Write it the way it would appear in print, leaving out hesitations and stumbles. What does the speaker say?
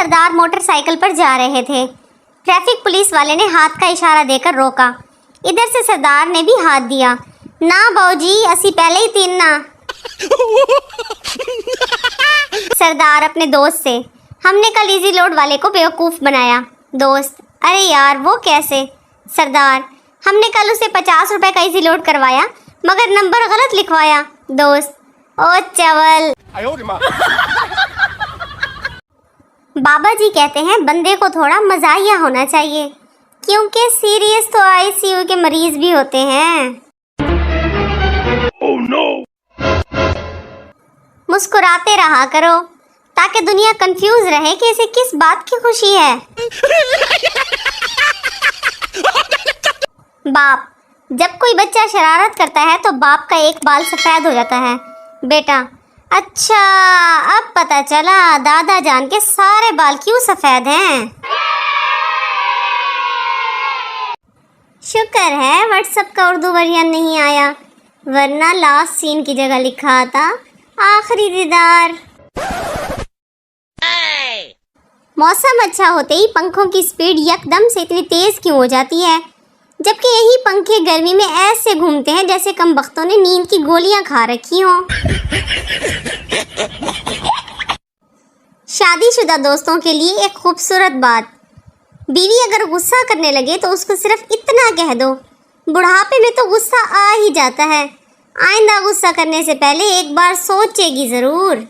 सरदार motorcycle पर जा रहे थे। ट्रैफिक पुलिस वाले ने हाथ का इशारा देकर रोका। इधर से सरदार ने भी हाथ दिया। ना बाऊजी, असी पहले ही तीन ना। सरदार अपने दोस्त से, हमने कल इजी लोड वाले को बेवकूफ़ बनाया। दोस्त, अरे यार वो कैसे? सरदार, हमने कल उसे 50 रुपए का इजी लोड करवाया मगर नंबर गलत लिखवाया। दोस्त, ओ चवल। बाबा जी कहते हैं बंदे को थोड़ा मजाहिया होना चाहिए, क्योंकि सीरियस तो आईसीयू के मरीज भी होते हैं। Oh, no! मुस्कुराते रहा करो ताकि दुनिया कंफ्यूज रहे कि इसे किस बात की खुशी है। बाप, जब कोई बच्चा शरारत करता है तो बाप का एक बाल सफ़ेद हो जाता है। बेटा, अच्छा अब पता चला दादा जान के सारे बाल क्यों सफ़ेद हैं। शुक्र है व्हाट्सएप का उर्दू वर्जन नहीं आया, वरना लास्ट सीन की जगह लिखा था आखिरी दीदार। मौसम अच्छा होते ही पंखों की स्पीड यकदम से इतनी तेज क्यों हो जाती है, जबकि यही पंखे गर्मी में ऐसे घूमते हैं जैसे कमबख्तों ने नींद की गोलियां खा रखी हों। शादीशुदा दोस्तों के लिए एक खूबसूरत बात, बीवी अगर गुस्सा करने लगे तो उसको सिर्फ इतना कह दो, बुढ़ापे में तो गुस्सा आ ही जाता है, आइंदा गुस्सा करने से पहले एक बार सोचेगी ज़रूर।